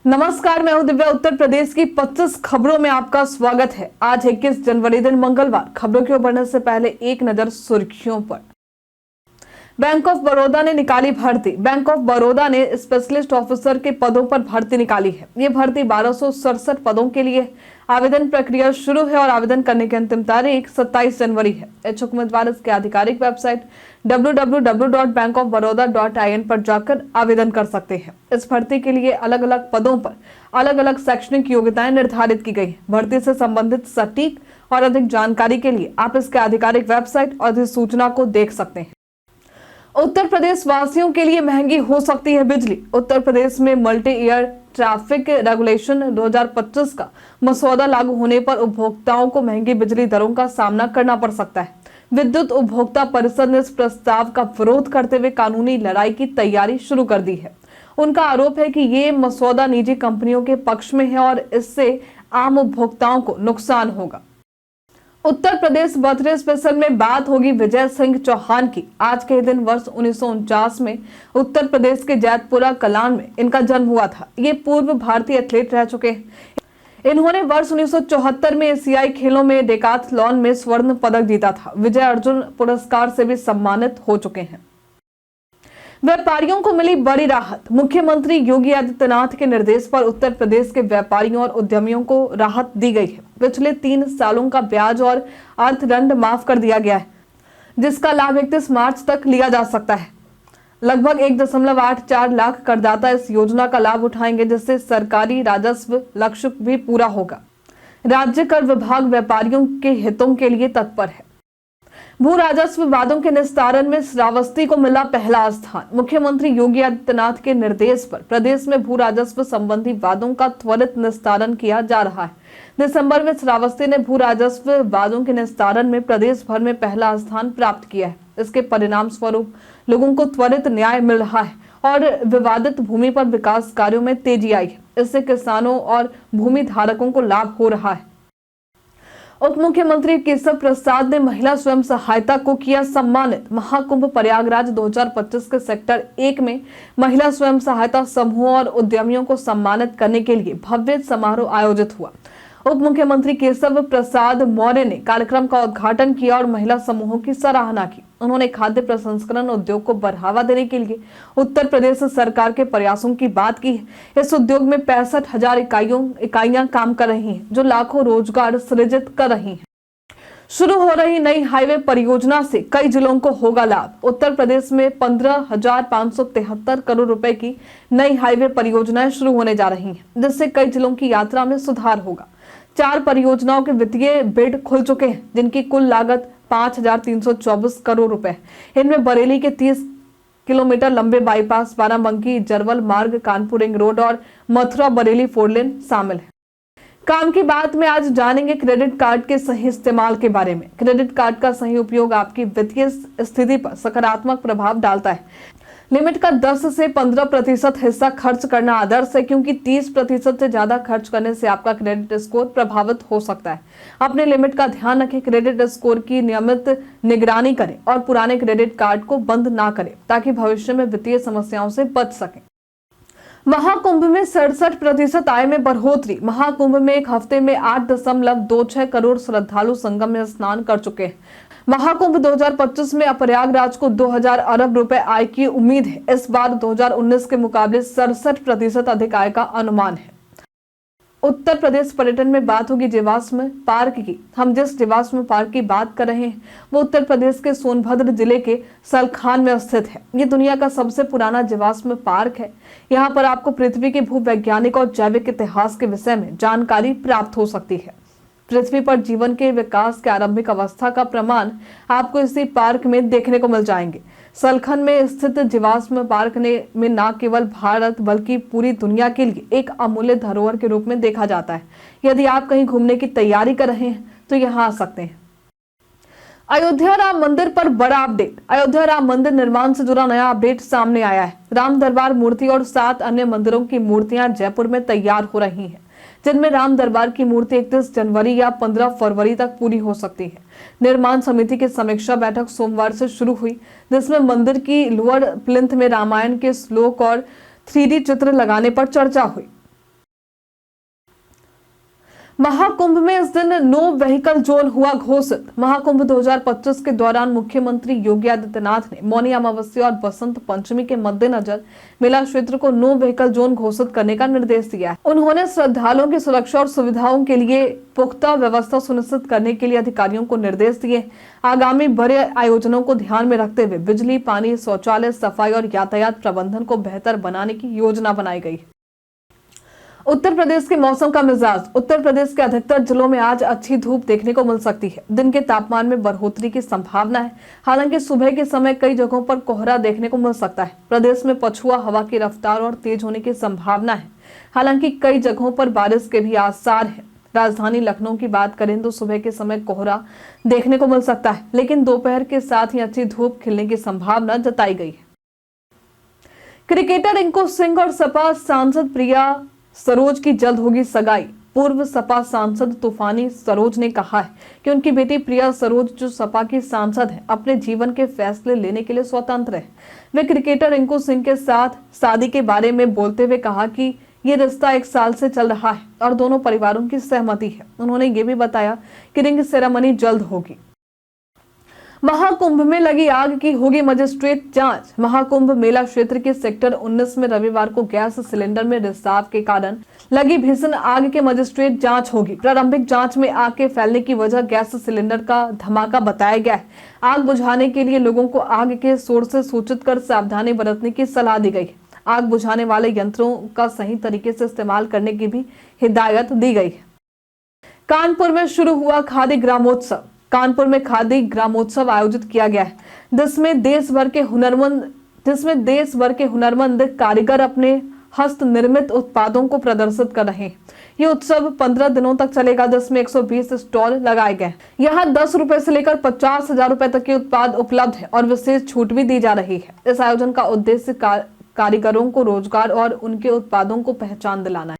नमस्कार, मैं हूं दिव्या। उत्तर प्रदेश की 25 खबरों में आपका स्वागत है। आज 21 जनवरी दिन मंगलवार। खबरों की ओर बढ़ने से पहले एक नजर सुर्खियों पर। बैंक ऑफ बड़ौदा ने निकाली भर्ती। बैंक ऑफ बड़ौदा ने स्पेशलिस्ट ऑफिसर के पदों पर भर्ती निकाली है। ये भर्ती 1267 पदों के लिए। आवेदन प्रक्रिया शुरू है और आवेदन करने की अंतिम तारीख 27 जनवरी है। इच्छुक उम्मीदवार इसके आधिकारिक वेबसाइट www.bankofbaroda.in पर जाकर आवेदन कर सकते हैं। इस भर्ती के लिए अलग अलग पदों पर अलग अलग शैक्षणिक योग्यताएं निर्धारित की गई है। भर्ती से संबंधित सटीक और अधिक जानकारी के लिए आप इसके आधिकारिक वेबसाइट और अधिसूचना को देख सकते हैं। उत्तर प्रदेश वासियों के लिए महंगी हो सकती है बिजली। उत्तर प्रदेश में मल्टी ईयर ट्रैफिक रेगुलेशन 2025 का मसौदा लागू होने पर उपभोक्ताओं को महंगी बिजली दरों का सामना करना पड़ सकता है। विद्युत उपभोक्ता परिषद ने इस प्रस्ताव का विरोध करते हुए कानूनी लड़ाई की तैयारी शुरू कर दी है। उनका आरोप है कि ये मसौदा निजी कंपनियों के पक्ष में है और इससे आम उपभोक्ताओं को नुकसान होगा। उत्तर प्रदेश बर्थडे स्पेशल में बात होगी विजय सिंह चौहान की। आज के दिन वर्ष 1949 में उत्तर प्रदेश के जैतपुरा कलान में इनका जन्म हुआ था। ये पूर्व भारतीय एथलीट रह चुके हैं। इन्होंने वर्ष 1974 में एशियाई खेलों में डेकाथलॉन में स्वर्ण पदक जीता था। विजय अर्जुन पुरस्कार से भी सम्मानित हो चुके हैं। व्यापारियों को मिली बड़ी राहत। मुख्यमंत्री योगी आदित्यनाथ के निर्देश पर उत्तर प्रदेश के व्यापारियों और उद्यमियों को राहत दी गई है। पिछले 3 सालों का ब्याज और अर्थदंड माफ कर दिया गया है, जिसका लाभ 31 मार्च तक लिया जा सकता है। लगभग 1.84 लाख करदाता इस योजना का लाभ उठाएंगे, जिससे सरकारी राजस्व लक्ष्य भी पूरा होगा। राज्य कर विभाग व्यापारियों के हितों के लिए तत्पर है। भू राजस्व वादों के निस्तारण में श्रावस्ती को मिला पहला स्थान। मुख्यमंत्री योगी आदित्यनाथ के निर्देश पर प्रदेश में भू राजस्व संबंधी वादों का त्वरित निस्तारण किया जा रहा है। दिसंबर में श्रावस्ती ने भू राजस्व वादों के निस्तारण में प्रदेश भर में पहला स्थान प्राप्त किया है। इसके परिणाम स्वरूप लोगों को त्वरित न्याय मिल रहा है और विवादित भूमि पर विकास कार्यों में तेजी आई है। इससे किसानों और भूमि धारकों को लाभ हो रहा है। उप मुख्यमंत्री केशव प्रसाद ने महिला स्वयं सहायता को किया सम्मानित। महाकुंभ प्रयागराज 2025 के सेक्टर 1 में महिला स्वयं सहायता समूहों और उद्यमियों को सम्मानित करने के लिए भव्य समारोह आयोजित हुआ। उप मुख्यमंत्री केशव प्रसाद मौर्य ने कार्यक्रम का उद्घाटन किया और महिला समूहों की सराहना की। उन्होंने खाद्य प्रसंस्करण उद्योग को बढ़ावा देने के लिए उत्तर प्रदेश सरकार के प्रयासों की बात की है। इस उद्योग में 65,000 इकाइयां काम कर रही हैं, जो लाखों रोजगार सृजित कर रही हैं। शुरू हो रही नई हाईवे परियोजना से कई जिलों को होगा लाभ। उत्तर प्रदेश में 15,573 करोड़ रुपए की नई हाईवे परियोजनाएं शुरू होने जा रही हैं, जिससे कई जिलों की यात्रा में सुधार होगा। 4 परियोजनाओं के वित्तीय बिड खुल चुके हैं, जिनकी कुल लागत 5,324 करोड़ रुपए। इनमें बरेली के 30 किलोमीटर लंबे बाईपास, बाराबंकी जरवल मार्ग, कानपुर रिंग रोड और मथुरा बरेली 4 लेन शामिल है। काम की बात में आज जानेंगे क्रेडिट कार्ड के सही इस्तेमाल के बारे में। क्रेडिट कार्ड का सही उपयोग आपकी वित्तीय स्थिति पर सकारात्मक प्रभाव डालता है। लिमिट का 10 से 15% हिस्सा खर्च करना आदर्श है, क्योंकि 30% से ज्यादा खर्च करने से आपका क्रेडिट स्कोर प्रभावित हो सकता है। अपने लिमिट का ध्यान रखें, क्रेडिट स्कोर की नियमित निगरानी करें और पुराने क्रेडिट कार्ड को बंद ना करें, ताकि भविष्य में वित्तीय समस्याओं से बच सकें। महाकुंभ में 67% आय में बढ़ोतरी। महाकुंभ में एक हफ्ते में 8.26 करोड़ श्रद्धालु संगम में स्नान कर चुके हैं। महाकुंभ 2025 में प्रयागराज को 2000 अरब रुपए आय की उम्मीद है। इस बार 2019 के मुकाबले 67% अधिक आय का अनुमान है। उत्तर प्रदेश पर्यटन में बात होगी जीवाश्म पार्क की। हम जिस जीवाश्म पार्क की बात कर रहे हैं वो उत्तर प्रदेश के सोनभद्र जिले के सलखान में स्थित है। ये दुनिया का सबसे पुराना जीवाश्म पार्क है। यहाँ पर आपको पृथ्वी के भूवैज्ञानिक और जैविक इतिहास के विषय में जानकारी प्राप्त हो सकती है। पृथ्वी पर जीवन के विकास के आरंभिक अवस्था का प्रमाण आपको इसी पार्क में देखने को मिल जाएंगे। सलखन में स्थित जीवाश्म पार्क में न केवल भारत बल्कि पूरी दुनिया के लिए एक अमूल्य धरोहर के रूप में देखा जाता है। यदि आप कहीं घूमने की तैयारी कर रहे हैं तो यहाँ आ सकते हैं। अयोध्या राम मंदिर पर बड़ा अपडेट। अयोध्या राम मंदिर निर्माण से जुड़ा नया अपडेट सामने आया है। राम दरबार मूर्ति और 7 अन्य मंदिरों की मूर्तियां जयपुर में तैयार हो रही हैं, जिनमें राम दरबार की मूर्ति 31 जनवरी या 15 फरवरी तक पूरी हो सकती है। निर्माण समिति की समीक्षा बैठक सोमवार से शुरू हुई, जिसमें मंदिर की लोअर प्लिंथ में रामायण के श्लोक और 3D चित्र लगाने पर चर्चा हुई। महाकुंभ में इस दिन नो व्हीकल जोन हुआ घोषित। महाकुंभ 2025 के दौरान मुख्यमंत्री योगी आदित्यनाथ ने मौनी अमावस्या और बसंत पंचमी के मद्देनजर मेला क्षेत्र को नो व्हीकल जोन घोषित करने का निर्देश दिया है। उन्होंने श्रद्धालुओं की सुरक्षा और सुविधाओं के लिए पुख्ता व्यवस्था सुनिश्चित करने के लिए अधिकारियों को निर्देश दिए। आगामी बड़े आयोजनों को ध्यान में रखते हुए बिजली, पानी, शौचालय, सफाई और यातायात प्रबंधन को बेहतर बनाने की योजना बनाई गई। उत्तर प्रदेश के मौसम का मिजाज। उत्तर प्रदेश के अधिकतर जिलों में आज अच्छी धूप देखने को मिल सकती है। दिन के तापमान में बढ़ोतरी की संभावना है। हालांकि सुबह के समय कई जगहों पर कोहरा देखने को मिल सकता है। प्रदेश में पछुआ हवा की रफ्तार और तेज होने की संभावना है। हालांकि कई जगहों पर बारिश के भी आसार है। राजधानी लखनऊ की बात करें तो सुबह के समय कोहरा देखने को मिल सकता है, लेकिन दोपहर के साथ ही अच्छी धूप खिलने की संभावना जताई गई है। क्रिकेटर रिंकू सिंह और सपा सांसद प्रिया सरोज की जल्द होगी सगाई। पूर्व सपा सांसद तूफानी सरोज ने कहा है कि उनकी बेटी प्रिया सरोज, जो सपा की सांसद है, अपने जीवन के फैसले लेने के लिए स्वतंत्र है। वे क्रिकेटर रिंकू सिंह के साथ शादी के बारे में बोलते हुए कहा कि ये रिश्ता 1 साल से चल रहा है और दोनों परिवारों की सहमति है। उन्होंने ये भी बताया कि रिंग सेरेमनी जल्द होगी। महाकुंभ में लगी आग की होगी मजिस्ट्रेट जांच। महाकुंभ मेला क्षेत्र के सेक्टर 19 में रविवार को गैस सिलेंडर में रिसाव के कारण लगी भीषण आग के मजिस्ट्रेट जांच होगी। प्रारंभिक जांच में आग के फैलने की वजह गैस सिलेंडर का धमाका बताया गया है। आग बुझाने के लिए लोगों को आग के सोर्स से सूचित कर सावधानी बरतने की सलाह दी गई। आग बुझाने वाले यंत्रों का सही तरीके से इस्तेमाल करने की भी हिदायत दी गई है। कानपुर में शुरू हुआ खादी ग्रामोत्सव। कानपुर में खादी ग्रामोत्सव आयोजित किया गया है, जिसमें देश भर के हुनरमंद कारीगर अपने हस्त निर्मित उत्पादों को प्रदर्शित कर रहे हैं। ये उत्सव 15 दिनों तक चलेगा, जिसमें 120 स्टॉल लगाए गए। यहाँ 10 रुपए से लेकर 50,000 रुपए तक के उत्पाद उपलब्ध है और विशेष छूट भी दी जा रही है। इस आयोजन का उद्देश्य कारीगरों को रोजगार और उनके उत्पादों को पहचान दिलाना है।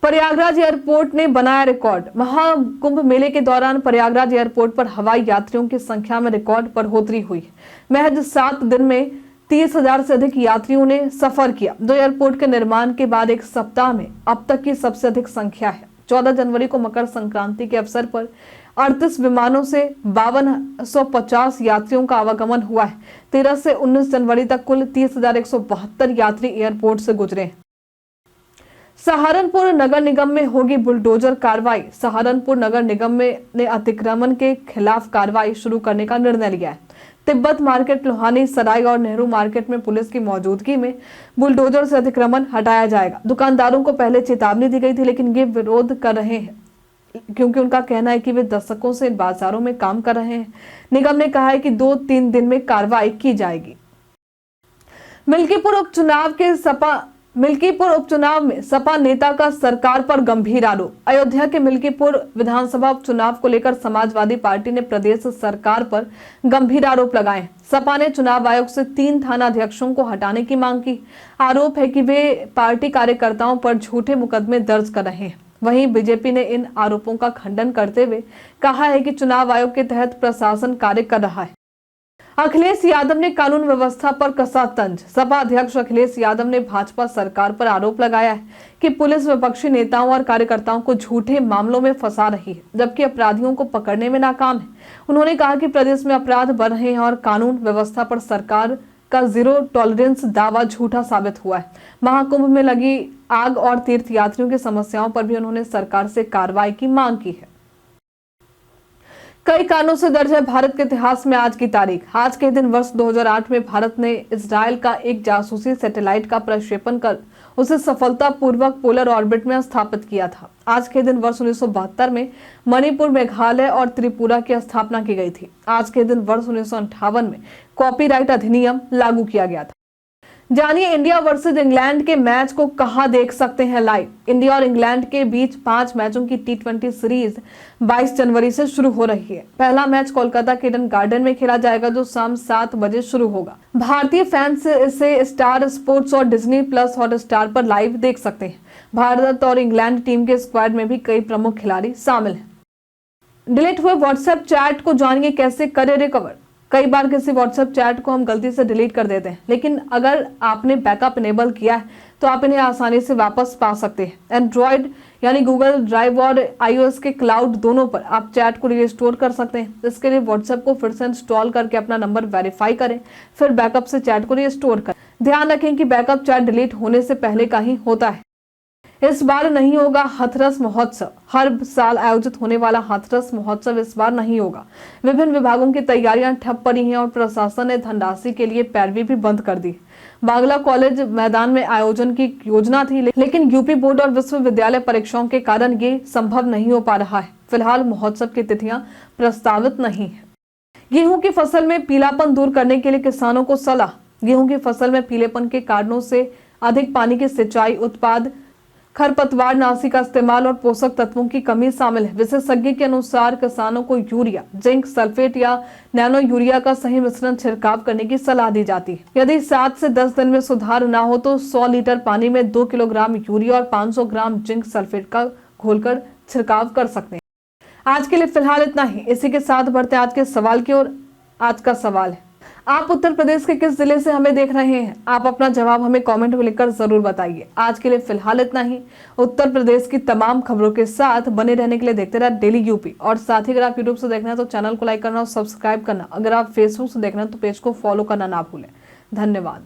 प्रयागराज एयरपोर्ट ने बनाया रिकॉर्ड। महाकुंभ मेले के दौरान प्रयागराज एयरपोर्ट पर हवाई यात्रियों की संख्या में रिकॉर्ड बढ़ोतरी हुई। महज 7 दिन में 30,000 से अधिक यात्रियों ने सफर किया, जो एयरपोर्ट के निर्माण के बाद एक सप्ताह में अब तक की सबसे अधिक संख्या है। 14 जनवरी को मकर संक्रांति के अवसर पर 38 विमानों से 5250 यात्रियों का आवागमन हुआ है। 13 से 19 जनवरी तक कुल 30,172 यात्री एयरपोर्ट से गुजरे हैं। सहारनपुर नगर निगम में होगी बुलडोजर कार्रवाई। सहारनपुर नगर निगम ने अतिक्रमण के खिलाफ कार्रवाई शुरू करने का निर्णय लिया है। तिब्बत मार्केट, लोहानी सराय और नेहरू मार्केट में पुलिस की मौजूदगी में बुलडोजर से अतिक्रमण हटाया जाएगा। दुकानदारों को पहले चेतावनी दी गई थी, लेकिन ये विरोध कर रहे हैं क्योंकि उनका कहना है कि वे दशकों से बाजारों में काम कर रहे हैं। निगम ने कहा है कि 2-3 दिन में कार्रवाई की जाएगी। मिल्कीपुर उपचुनाव में सपा नेता का सरकार पर गंभीर आरोप। अयोध्या के मिल्कीपुर विधानसभा उपचुनाव को लेकर समाजवादी पार्टी ने प्रदेश सरकार पर गंभीर आरोप लगाए। सपा ने चुनाव आयोग से 3 थाना अध्यक्षों को हटाने की मांग की। आरोप है कि वे पार्टी कार्यकर्ताओं पर झूठे मुकदमे दर्ज कर रहे हैं। वहीं बीजेपी ने इन आरोपों का खंडन करते हुए कहा है कि चुनाव आयोग के तहत प्रशासन कार्य कर रहा है। अखिलेश यादव ने कानून व्यवस्था पर कसा तंज। सपा अध्यक्ष अखिलेश यादव ने भाजपा सरकार पर आरोप लगाया है कि पुलिस विपक्षी नेताओं और कार्यकर्ताओं को झूठे मामलों में फंसा रही है, जबकि अपराधियों को पकड़ने में नाकाम है। उन्होंने कहा कि प्रदेश में अपराध बढ़ रहे हैं और कानून व्यवस्था पर सरकार का 0 टॉलरेंस दावा झूठा साबित हुआ है। महाकुंभ में लगी आग और तीर्थयात्रियों की समस्याओं पर भी उन्होंने सरकार से कार्रवाई की मांग की है। कई कारणों से दर्ज है भारत के इतिहास में आज की तारीख। आज के दिन वर्ष 2008 में भारत ने इजराइल का एक जासूसी सैटेलाइट का प्रक्षेपण कर उसे सफलतापूर्वक पोलर ऑर्बिट में स्थापित किया था। आज के दिन वर्ष 1972 में मणिपुर, मेघालय और त्रिपुरा की स्थापना की गई थी। आज के दिन वर्ष 1958 में कॉपीराइट अधिनियम लागू किया गया था। जानिए इंडिया वर्सेज इंग्लैंड के मैच को कहां देख सकते हैं लाइव। इंडिया और इंग्लैंड के बीच 5 मैचों की T20 सीरीज 22 जनवरी से शुरू हो रही है। पहला मैच कोलकाता के ईडन गार्डन में खेला जाएगा, जो शाम 7 बजे शुरू होगा। भारतीय फैंस इसे स्टार स्पोर्ट्स और डिज्नी प्लस हॉटस्टार पर लाइव देख सकते हैं। भारत और इंग्लैंड टीम के स्क्वाड में भी कई प्रमुख खिलाड़ी शामिल हैं। डिलीट हुए व्हाट्सएप चैट को जानिए कैसे करें रिकवर। कई बार किसी व्हाट्सएप चैट को हम गलती से डिलीट कर देते हैं, लेकिन अगर आपने बैकअप इनेबल किया है तो आप इन्हें आसानी से वापस पा सकते हैं। एंड्रॉयड यानी गूगल ड्राइव और iOS के क्लाउड दोनों पर आप चैट को रिस्टोर कर सकते हैं। इसके लिए व्हाट्सएप को फिर से इंस्टॉल करके अपना नंबर वेरीफाई करें, फिर बैकअप से चैट को रिस्टोर करें। ध्यान रखें कि बैकअप चैट डिलीट होने से पहले का ही होता है। इस बार नहीं होगा हाथरस महोत्सव। हर साल आयोजित होने वाला हाथरस महोत्सव इस बार नहीं होगा। विभिन्न विभागों की तैयारियां ठप पड़ी हैं और प्रशासन ने धनराशि के लिए पैरवी भी बंद कर दी। बांग्ला कॉलेज मैदान में आयोजन की योजना थी, लेकिन यूपी बोर्ड और विश्वविद्यालय परीक्षाओं के कारण ये संभव नहीं हो पा रहा है। फिलहाल महोत्सव की तिथियां प्रस्तावित नहीं है। गेहूं की फसल में पीलापन दूर करने के लिए किसानों को सलाह। गेहूं की फसल में पीलेपन के कारणों से अधिक पानी की सिंचाई, उत्पाद, खरपतवार नाशी का इस्तेमाल और पोषक तत्वों की कमी शामिल है। विशेषज्ञ के अनुसार किसानों को यूरिया, जिंक सल्फेट या नैनो यूरिया का सही मिश्रण छिड़काव करने की सलाह दी जाती है। यदि 7 से 10 दिन में सुधार ना हो तो 100 लीटर पानी में 2 किलोग्राम यूरिया और 500 ग्राम जिंक सल्फेट का घोलकर छिड़काव कर सकते हैं। आज के लिए फिलहाल इतना ही। इसी के साथ बढ़ते आज के सवाल की ओर। आज का सवाल है, आप उत्तर प्रदेश के किस जिले से हमें देख रहे हैं? आप अपना जवाब हमें कमेंट में लिखकर जरूर बताइए। आज के लिए फिलहाल इतना ही। उत्तर प्रदेश की तमाम खबरों के साथ बने रहने के लिए देखते रहे डेली यूपी। और साथ ही अगर आप यूट्यूब से देखना है तो चैनल को लाइक करना और सब्सक्राइब करना। अगर आप फेसबुक से देखना है तो पेज को फॉलो करना ना भूलें। धन्यवाद।